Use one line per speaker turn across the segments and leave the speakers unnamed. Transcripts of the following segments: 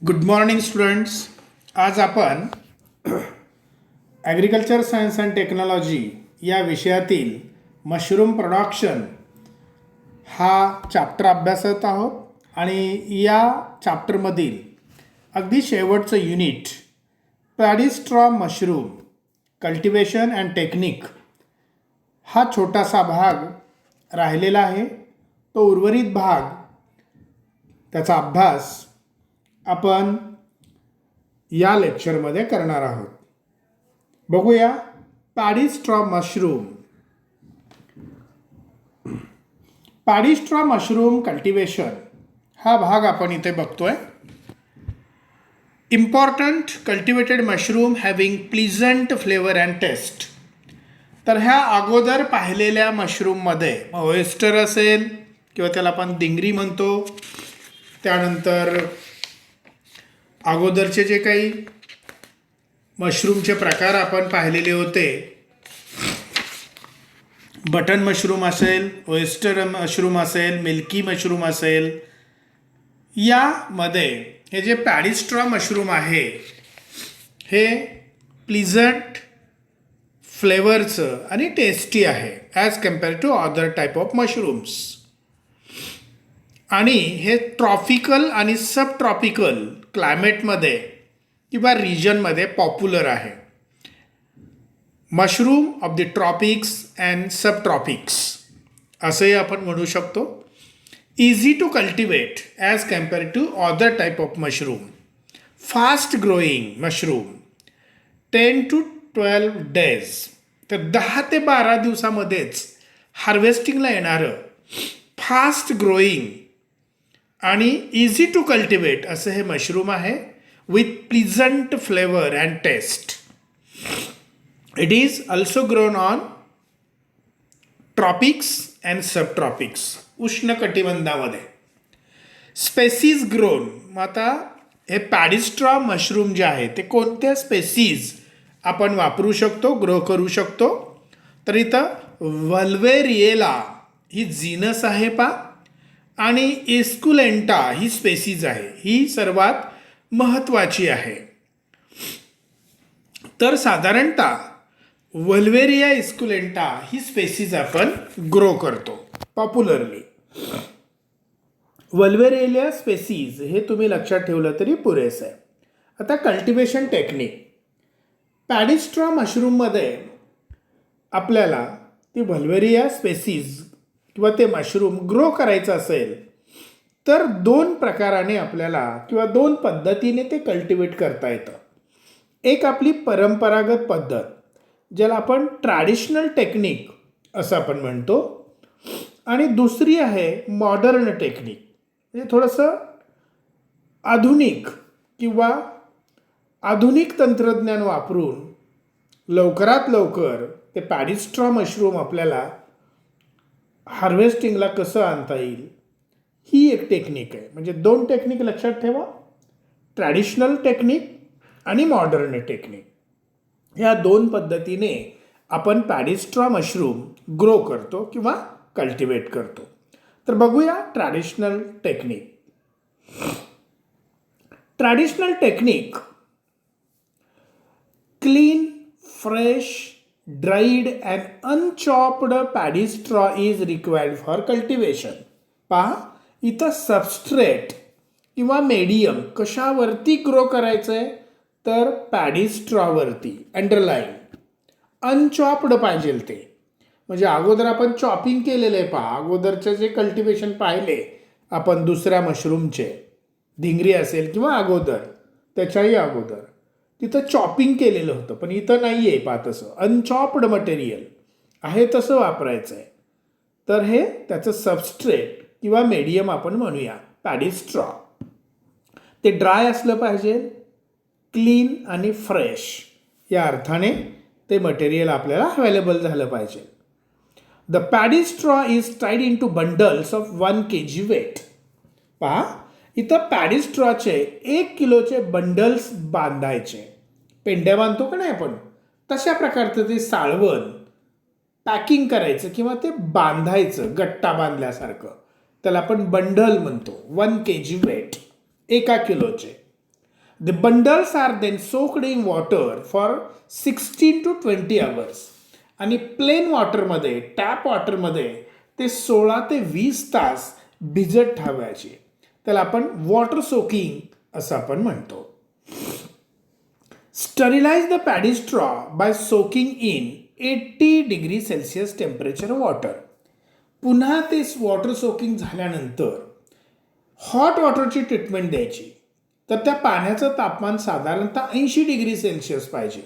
Good morning students. आज आपण agriculture science and technology या विषयातील मशरूम प्रोडक्शन हा चॅप्टर अभ्यासत आहोत आणि या चॅप्टरमधील अगदी शेवटचं unit paddy straw mushroom cultivation and technique हा छोटासा भाग राहिलेला आहे. तो उर्वरित भाग त्याचा अभ्यास आपण या लेक्चरमध्ये करणार आहोत. बघूया paddy straw mushroom. Paddy straw mushroom cultivation हा भाग आपण इथे बघतोय. Important cultivated mushroom having pleasant flavour and taste. तर ह्या अगोदर पाहिलेल्या मशरूममध्ये ओएस्टर असेल किंवा त्याला आपण दिंगरी म्हणतो, त्यानंतर अगोदरचे जे काही मशरूमचे प्रकार आपण पाहिलेले होते, बटन मशरूम असेल, ओएस्टर मशरूम असेल, मिल्की मशरूम असेल, यामध्ये हे जे पॅडीस्ट्रॉ मशरूम आहे हे प्लीझंट फ्लेवरचं आणि टेस्टी आहे as compare to other type of mushrooms. आणि हे ट्रॉपिकल आणि सब ट्रॉपिकल क्लायमेटमध्ये किंवा रिजनमध्ये पॉप्युलर आहे. Mushroom of the tropics and sub tropics असंही आपण म्हणू शकतो. Easy to cultivate as compare to other type of mushroom. Fast growing mushroom 10 to 12 days. तर 10 ते 12 दिवसामध्येच हार्वेस्टिंगला येणारं फास्ट ग्रोईंग आणि इझी टू कल्टिवेट असं हे मशरूम आहे with pleasant flavour and taste. It is also grown on tropics and sub tropics, उष्ण कटिबंधामध्ये. Species grown. मग आता हे पॅडीस्ट्रॉ मशरूम जे आहे ते कोणत्या स्पेसीज आपण वापरू शकतो, ग्रो करू शकतो? तर इथं व्हल्वेरिएला ही जीनस आहे पा, आणि एस्कुलेंटा ही स्पेसीज आहे. ही सर्वात महत्त्वाची आहे. तर साधारणतः व्हल्वेरिया एस्कुलेंटा ही स्पेसीज आपण ग्रो करतो पॉप्युलरली. व्हल्वेरिया स्पेसीज हे तुम्ही लक्षात ठेवलं तरी पुरेसं आहे. आता कल्टिवेशन टेक्निक. पॅडीस्ट्रॉ मशरूममध्ये आपल्याला ती व्हल्वेरिया स्पेसीज किंवा ते मशरूम ग्रो करायचं असेल तर 2 प्रकाराने आपल्याला किंवा 2 पद्धतीने ते कल्टिवेट करता येतं. एक आपली परंपरागत पद्धत ज्याला आपण ट्रॅडिशनल टेक्निक असं आपण म्हणतो, आणि दुसरी आहे मॉडर्न टेक्निक. म्हणजे थोडंसं आधुनिक किंवा आधुनिक तंत्रज्ञान वापरून लवकरात लवकर ते पॅडीस्ट्रॉ मशरूम आपल्याला हार्वेस्टिंगला कसं आणता येईल, ही एक टेक्निक आहे. म्हणजे 2 टेक्निक लक्षात ठेवा, ट्रॅडिशनल टेक्निक आणि मॉडर्न टेक्निक. ह्या 2 पद्धतीने आपण पॅडीस्ट्रॉ मशरूम ग्रो करतो किंवा कल्टिवेट करतो. तर बघूया traditional technique. Traditional technique clean, fresh, dried and unchopped paddy straw is required for cultivation. पहा इथं सबस्ट्रेट किंवा मेडियम कशावरती ग्रो करायचं आहे, तर पॅडी स्ट्रॉवरती. अंडरलाईन अनचॉप्ड पाहिजे ते. म्हणजे अगोदर आपण चॉपिंग केलेलं आहे. पहा अगोदरचे जे कल्टिवेशन पाहिले आपण दुसऱ्या मशरूमचे, धिंगरी असेल किंवा अगोदर त्याच्याही अगोदर, तिथं चॉपिंग केलेलं होतं. पण इथं नाही आहे पहा तसं. अनचॉप्ड मटेरियल आहे तसं वापरायचं आहे. तर हे त्याचं सबस्ट्रेट किंवा मेडियम आपण म्हणूया पॅडी स्ट्रॉ. ते ड्राय असलं पाहिजे, क्लीन आणि फ्रेश या अर्थाने ते मटेरियल आपल्याला अवेलेबल झालं पाहिजे. The paddy straw is tied in two bundles of 1 kg weight. पहा इथं पॅडी स्ट्रॉचे 1 किलोचे बंडल्स बांधायचे. पेंड्या बांधतो का नाही आपण, तशा प्रकारचं ते साळवण पॅकिंग करायचं किंवा ते बांधायचं गट्टा बांधल्यासारखं. त्याला आपण बंडल म्हणतो. 1 kg वेट, 1 किलोचे. The bundles are then soaked in water for 16 to 20 hours. आणि प्लेन वॉटरमध्ये, टॅप वॉटरमध्ये ते 16 ते 20 तास भिजत ठेवायचे. त्याला आपण वॉटर सोकिंग असं आपण म्हणतो. Sterilise the paddy straw by soaking in 80 degree Celsius temperature water. पुन्हा ते वॉटर सोकिंग झाल्यानंतर हॉट वॉटरची ट्रीटमेंट द्यायची. तर त्या पाण्याचं तापमान साधारणतः 80 डिग्री सेल्सिअस पाहिजे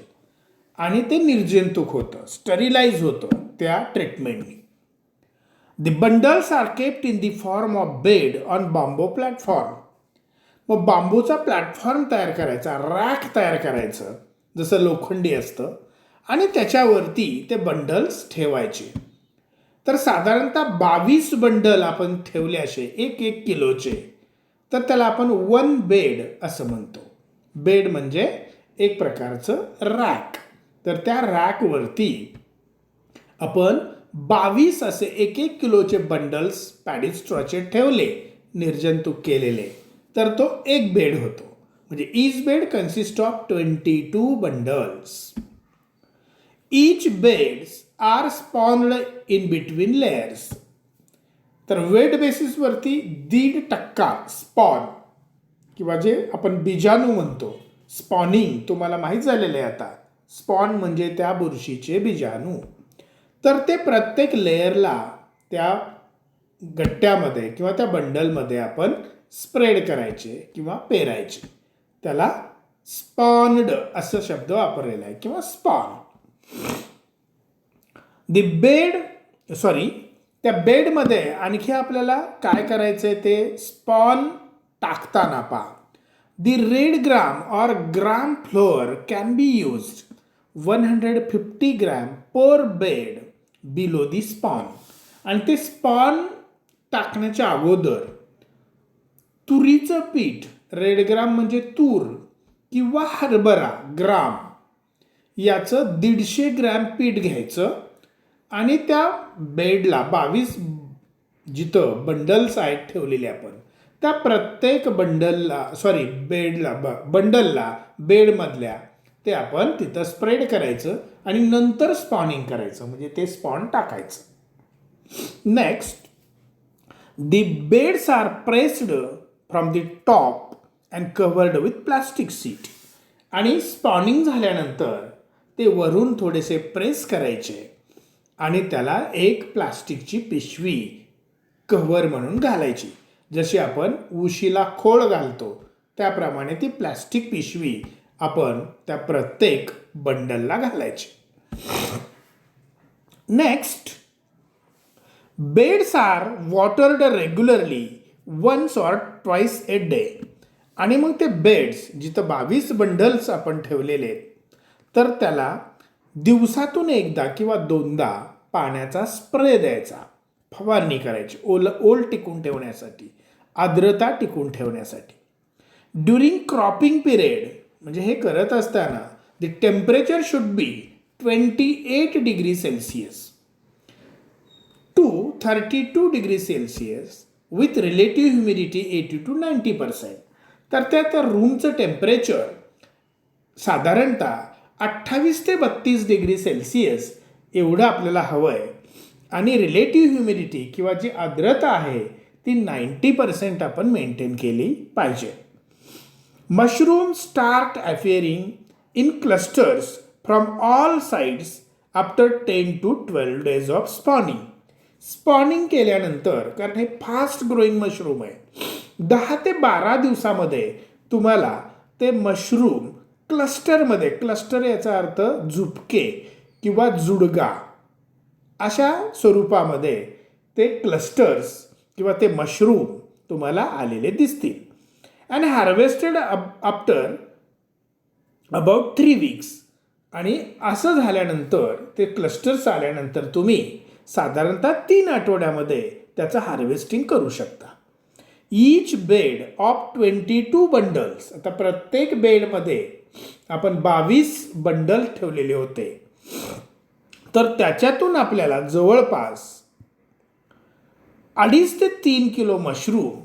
आणि ते निर्जंतुक होतं, स्टरिलाइज होतं त्या ट्रीटमेंटनी. The bundles are kept in the form of bed on bamboo platform. मग बांबूचा प्लॅटफॉर्म तयार करायचा, रॅक तयार करायचं जसं लोखंडी असतं आणि त्याच्यावरती ते बंडल्स ठेवायचे. तर साधारणतः 22 बंडल आपण ठेवले असे 1-1 किलोचे, तर त्याला आपण 1 बेड असं म्हणतो. बेड म्हणजे एक प्रकारचं रॅक. तर त्या रॅकवरती आपण 22 असे 1-1 किलोचे बंडल्स पॅडी स्ट्रॉचे ठेवले, निर्जंतुक केलेले, तर तो एक बेड होतो. म्हणजे each bed consist of 22 bundles. Each beds are spawned in between layers. तर वेट बेसिसवरती 1.5% स्पॉन किंवा जे आपण बीजाणू म्हणतो, स्पॉनिंग तुम्हाला माहीत झालेलं आहे आता. स्पॉन म्हणजे त्या बुरशीचे बीजाणू. तर ते प्रत्येक लेयरला त्या गट्ट्यामध्ये किंवा त्या बंडलमध्ये आपण स्प्रेड करायचे किंवा पेरायचे. त्याला स्पॉन्ड असं शब्द वापरलेला आहे किंवा स्पॉन. त्या बेडमध्ये आणखी आपल्याला काय करायचं आहे ते स्पॉन टाकताना पहा. The red gram or gram flour can be used 150 gram per bed below the spawn. आणि ते स्पॉन टाकण्याच्या अगोदर तुरीचं पीठ, रेड ग्राम म्हणजे तूर किंवा हरभरा ग्राम, याचं 150 ग्रॅम पीठ घ्यायचं आणि त्या बेडला 22 जिथं बंडल्स आहेत ठेवलेले आपण, त्या प्रत्येक बंडलला बेडमधल्या ते आपण तिथं स्प्रेड करायचं आणि नंतर स्पॉनिंग करायचं, म्हणजे ते स्पॉन टाकायचं. Next, the beds are pressed from the top and covered with plastic sheet. आणि स्पॉनिंग झाल्यानंतर ते वरून थोडेसे प्रेस करायचे आणि त्याला एक प्लास्टिकची पिशवी कव्हर म्हणून घालायची. जशी आपण उशीला खोळ घालतो त्याप्रमाणे ती प्लास्टिक पिशवी आपण त्या प्रत्येक बंडलला घालायची. Next, beds are watered regularly once or twice a day. आणि मग ते बेड्स जिथं 22 बंडल्स आपण ठेवलेले आहेत, तर त्याला दिवसातून एकदा किंवा 2दा पाण्याचा स्प्रे द्यायचा, फवारणी करायची ओल टिकून ठेवण्यासाठी, आर्द्रता टिकून ठेवण्यासाठी. ड्युरिंग क्रॉपिंग पिरियड, म्हणजे हे करत असताना the temperature should be 28 degree Celsius to 32 degree Celsius with relative humidity 80 to 90%. तर त्या रूमचं टेम्परेचर साधारणतः 28 ते 32 डिग्री सेल्सिअस एवढं आपल्याला हवं आहे आणि रिलेटिव्ह ह्युमिडिटी किंवा जी आर्द्रता आहे ती 90% आपण मेंटेन केली पाहिजे. Mushroom start appearing in clusters from all sides after 10 to 12 days of spawning. Spawning केल्यानंतर, कारण हे फास्ट ग्रोईंग मशरूम आहे, 10 ते 12 दिवसामध्ये तुम्हाला ते मशरूम क्लस्टरमध्ये, क्लस्टर याचा अर्थ झुपके किंवा जुडगा, अशा स्वरूपामध्ये ते क्लस्टर्स किंवा ते मशरूम तुम्हाला आलेले दिसतील. And harvested after about 3 weeks. आणि असं झाल्यानंतर ते क्लस्टर्स आल्यानंतर तुम्ही साधारणतः 3 आठवड्यामध्ये त्याचं हार्वेस्टिंग करू शकता. Each bed of 22 bundles. आता प्रत्येक बेडमध्ये आपण 22 बंडल ठेवलेले होते, तर त्याच्यातून आपल्याला जवळपास 2.5 ते 3 किलो मशरूम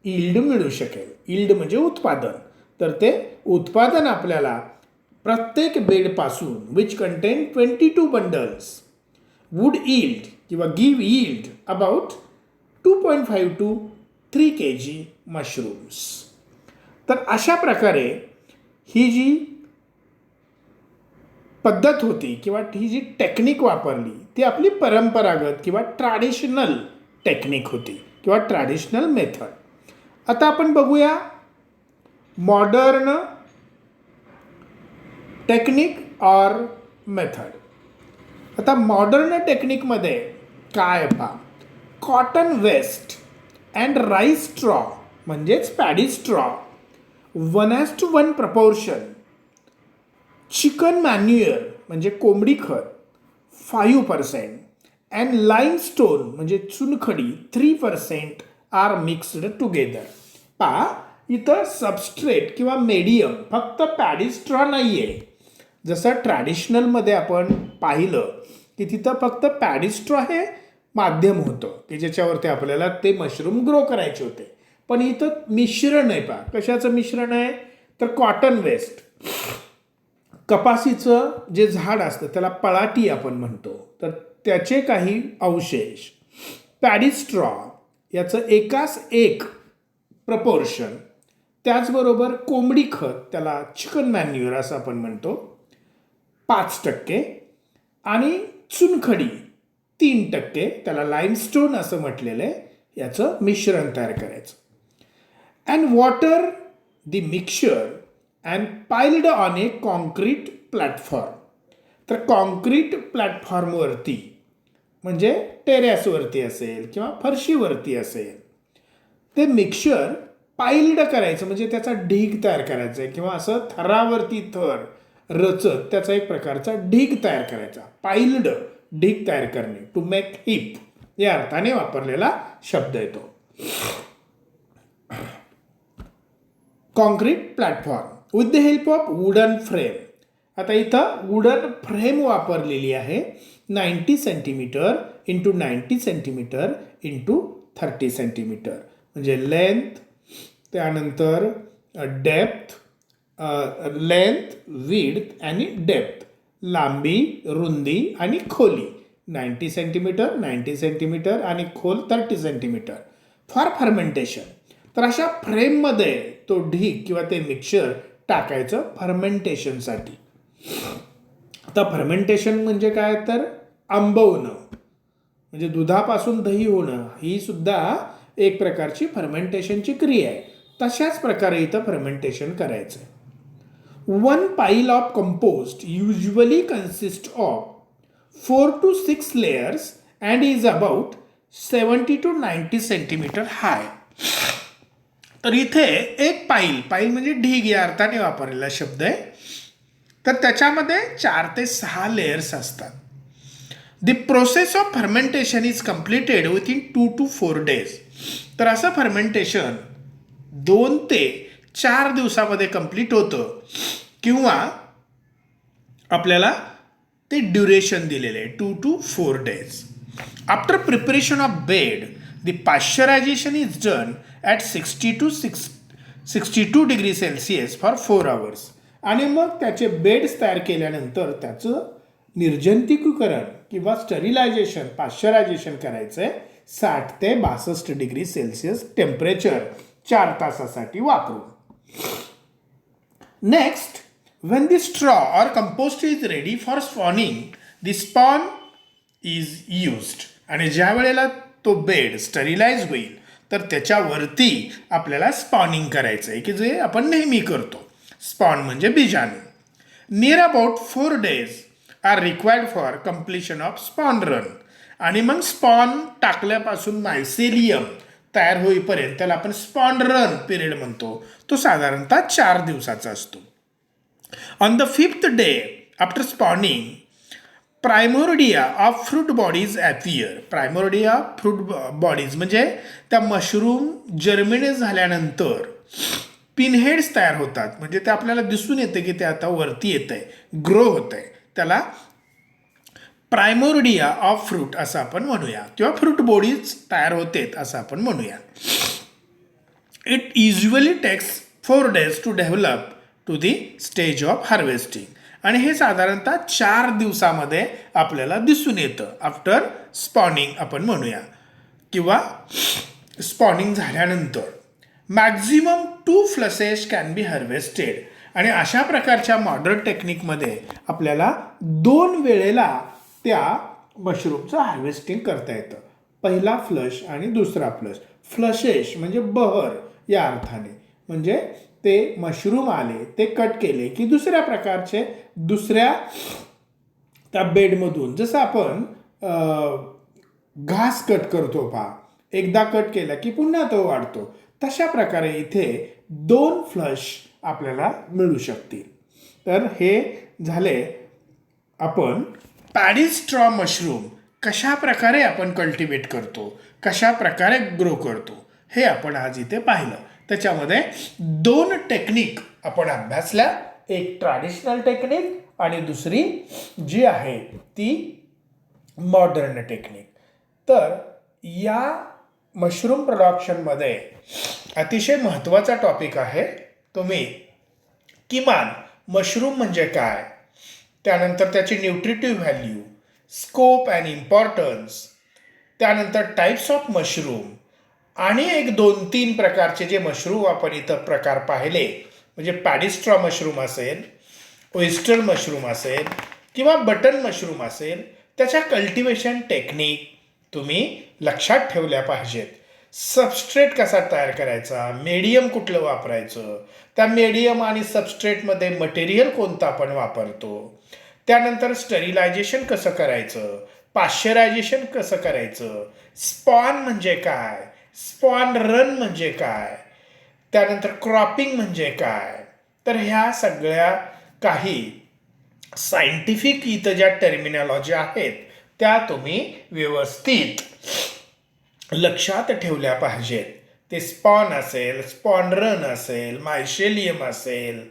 यील्ड मिळू शकेल. यील्ड म्हणजे उत्पादन. तर ते उत्पादन आपल्याला प्रत्येक बेडपासून which contain 22 bundles would yield किंवा give yield about 2.5 to 3 kg mushrooms. तर अशा प्रकारे ही जी पद्धत होती किंवा ही जी टेक्निक वापरली ती आपली परंपरागत किंवा ट्रॅडिशनल टेक्निक होती किंवा ट्रॅडिशनल मेथड. आता आपण बघूया मॉडर्न टेक्निक ऑर मेथड. आता मॉडर्न टेक्निकमध्ये काय पहा, cotton waste and rice straw म्हणजेच paddy straw 1:1 proportion, chicken manure म्हणजे कोंबडी खत 5% अँड लाईमस्टोन म्हणजे चुनखडी 3% आर मिक्स्ड टुगेदर. पहा इथं सबस्ट्रेट किंवा मेडियम फक्त पॅडी स्ट्रॉ नाही आहे. जसं ट्रॅडिशनलमध्ये आपण पाहिलं की तिथं फक्त पॅडी स्ट्रॉ हे माध्यम होतं की ज्याच्यावरती आपल्याला ते मशरूम ग्रो करायचे होते. पण इथं मिश्रण आहे. पहा कशाचं मिश्रण आहे, तर कॉटन वेस्ट, कपासीचं जे झाड असतं त्याला पळाटी आपण म्हणतो, तर त्याचे काही अवशेष, पॅडी स्ट्रॉ याचं एकास एक प्रपोर्शन, त्याचबरोबर कोंबडी खत त्याला चिकन मॅन्युअर असं आपण म्हणतो 5% आणि चुनखडी 3% त्याला लाईमस्टोन असं म्हटलेलं आहे, याचं मिश्रण तयार करायचं. And water the mixture and piled on A concrete platform. तर कॉन्क्रीट प्लॅटफॉर्मवरती म्हणजे टेरेसवरती असेल किंवा फरशीवरती असेल ते मिक्सचर पाइल्ड करायचं म्हणजे त्याचा ढीग तयार करायचा आहे किंवा असं थरावरती थर रचत त्याचा एक प्रकारचा ढीग तयार करायचा. पाइल्ड ढीग तयार करणे, टू मेक हिप या अर्थाने वापरलेला शब्द येतो. Concrete platform with the help of wooden frame. आता इथं वुडन फ्रेम वापरलेली आहे 90 centimetre into 90 centimetre into 30 centimetre म्हणजे लेंथ, त्यानंतर डेप्थ, लेंथ, विड्थ आणि डेप्थ, लांबी, रुंदी आणि खोली 90 सेंटीमीटर 90 सेंटीमीटर आणि खोल 30 सेंटीमीटर फॉर फर्मेंटेशन. तर अशा फ्रेममध्ये तो ढीग किंवा ते मिक्सचर टाकायचं फर्मेंटेशनसाठी. आता फर्मेंटेशन म्हणजे काय, तर आंबवणं म्हणजे दुधापासून दही होणं ही सुद्धा एक प्रकारची फर्मेंटेशनची क्रिया आहे. तशाच प्रकारे इथं फर्मेंटेशन करायचं. 1 pile of compost usually consists of 4 to 6 layers and is about 70 to 90 centimeter high. तर इथे एक पाईल म्हणजे ढीग या अर्थाने वापरलेला शब्द आहे. तर त्याच्यामध्ये 4 ते 6 लेयर्स असतात. The process of fermentation is completed within 2 to 4 days. तर असं फर्मेंटेशन 2 ते 4 दिवसामध्ये कंप्लीट होतं किंवा आपल्याला ते ड्युरेशन दिलेलं आहे 2 to 4 days. After preparation of bed the pasteurisation is done at 60 to 62 degree Celsius for 4 hours. आणि मग त्याचे बेड्स तयार केल्यानंतर त्याचं निर्जंतुकीकरण किंवा स्टरिलायझेशन पाश्चरायझेशन करायचं आहे 60 ते 62 डिग्री सेल्सिअस टेम्परेचर 4 तासासाठी वापरून. Next, when the straw or compost is ready for spawning, the spawn is used. आणि ज्या वेळेला तो बेड स्टरिलाइज होईल तर त्याच्यावरती आपल्याला स्पॉनिंग करायचं आहे की जे आपण नेहमी करतो. स्पॉन म्हणजे बीजाणू. Near about 4 days are required for completion of spawn run. आणि मग स्पॉन टाकल्यापासून मायसेलियम तयार होईपर्यंत त्याला आपण स्पॉन रन पिरियड म्हणतो. तो साधारणतः 4 दिवसाचा असतो. On the 5th day after spawning, primordia of fruit bodies appear. Primordia fruit bodies म्हणजे त्या मशरूम जर्मिनेट झाल्यानंतर पिनहेड्स तयार होतात. म्हणजे ते आपल्याला दिसून येते की ते आता वरती येत आहे, ग्रो होत आहे. त्याला प्रायमोर्डिया ऑफ फ्रूट असं आपण म्हणूया किंवा फ्रूट बॉडीज तयार होतेत असं आपण म्हणूया. It usually takes 4 days to develop to the stage of harvesting. आणि हे साधारणतः 4 दिवसामध्ये आपल्याला दिसून येतं आफ्टर स्पॉनिंग आपण म्हणूया किंवा स्पॉनिंग झाल्यानंतर. Maximum 2 flushes can be harvested. आणि अशा प्रकारच्या मॉडर्न टेक्निकमध्ये आपल्याला 2 वेळेला त्या मशरूमचं हार्वेस्टिंग करता येतं. पहिला फ्लश आणि दुसरा फ्लश. फ्लशेस म्हणजे बहर या अर्थाने, म्हणजे ते मशरूम आले, ते कट केले की दुसऱ्या प्रकारचे दुसऱ्या त्या बेडमधून, जसं आपण घास कट करतो पहा, एकदा कट केला की पुन्हा तो वाढतो, तशा प्रकारे इथे 2 फ्लश आपल्याला मिळू शकतील. तर हे झाले आपण पॅडी स्ट्रॉ मशरूम कशा प्रकारे आपण कल्टिवेट करतो, कशा प्रकारे ग्रो करतो, हे आपण आज इथे पाहिलं. त्याच्यामध्ये 2 टेक्निक आपण अभ्यासल्या, एक ट्रॅडिशनल टेक्निक आणि दुसरी जी आहे ती मॉडर्न टेक्निक. तर या मशरूम प्रोडक्शनमध्ये अतिशय महत्त्वाचा टॉपिक आहे. तुम्ही किमान मशरूम म्हणजे काय, त्यानंतर त्याची nutritive value, scope and importance, त्यानंतर टाईप्स ऑफ मशरूम आणि एक 2-3 प्रकारचे जे मशरूम आपण इथं प्रकार पाहिले, म्हणजे पॅडिस्ट्रॉ मशरूम असेल, ओयस्टर मशरूम असेल किंवा बटन मशरूम असेल, त्याच्या कल्टिवेशन टेक्निक तुम्ही लक्षात ठेवल्या पाहिजेत. सबस्ट्रेट कसा तयार करायचा, मीडियम कुठलं वापरायचं, त्या मीडियम आणि सबस्ट्रेटमध्ये मटेरियल कोणतं आपण वापरतो, त्यानंतर स्टरिलायझेशन कसं करायचं, पाश्चरायझेशन कसं करायचं, स्पॉन म्हणजे काय, स्पॉन रन म्हणजे काय, त्यानंतर क्रॉपिंग म्हणजे काय. तर ह्या सगळ्या काही सायंटिफिक इथं ज्या टर्मिनॉलॉजी आहेत त्या तुम्ही व्यवस्थित लक्षात ठेवल्या पाहिजेत. ते स्पॉन असेल, स्पॉन रन असेल, मायशेलियम असेल,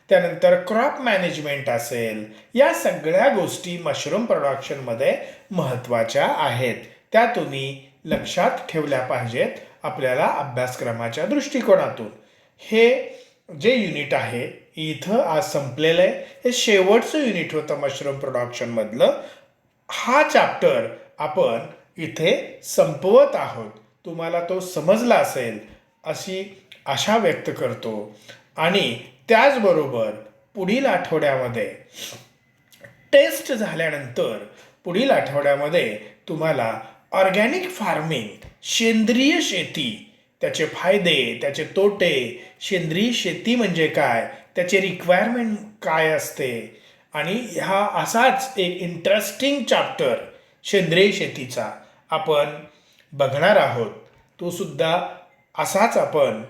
त्यानंतर क्रॉप मॅनेजमेंट असेल, या सगळ्या गोष्टी मशरूम प्रोडक्शनमध्ये महत्त्वाच्या आहेत. त्या तुम्ही लक्षात ठेवल्या पाहिजेत आपल्याला अभ्यासक्रमाच्या दृष्टिकोनातून. हे जे युनिट आहे इथं आज संपलेलं आहे. हे शेवटचं युनिट होतं मशरूम प्रोडक्शनमधलं. हा चॅप्टर आपण इथे संपवत आहोत. तुम्हाला तो समजला असेल अशी आशा व्यक्त करतो. आणि त्याचबरोबर पुढील आठवड्यामध्ये टेस्ट झाल्यानंतर पुढील आठवड्यामध्ये तुम्हाला ऑर्गॅनिक फार्मिंग, सेंद्रिय शेती, त्याचे फायदे, त्याचे तोटे, सेंद्रिय शेती म्हणजे काय, त्याचे रिक्वायरमेंट काय असते, आणि हा असाच एक इंटरेस्टिंग चॅप्टर सेंद्रिय शेतीचा आपण बघणार आहोत. तो सुद्धा असाच आपण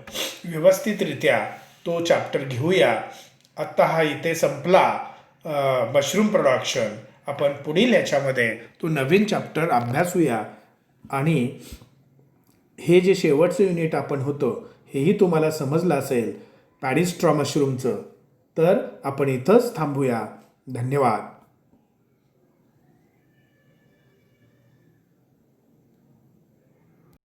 व्यवस्थितरित्या तो चॅप्टर घेऊया. आत्ता हा इथे संपला मशरूम प्रोडक्शन. आपण पुढील याच्यामध्ये तो नवीन चॅप्टर अभ्यासूया. आणि हे जे शेवटचं युनिट आपण होतं हेही तुम्हाला समजलं असेल पॅडिस्ट्रॉ मशरूमचं. तर आपण इथंच थांबूया. धन्यवाद.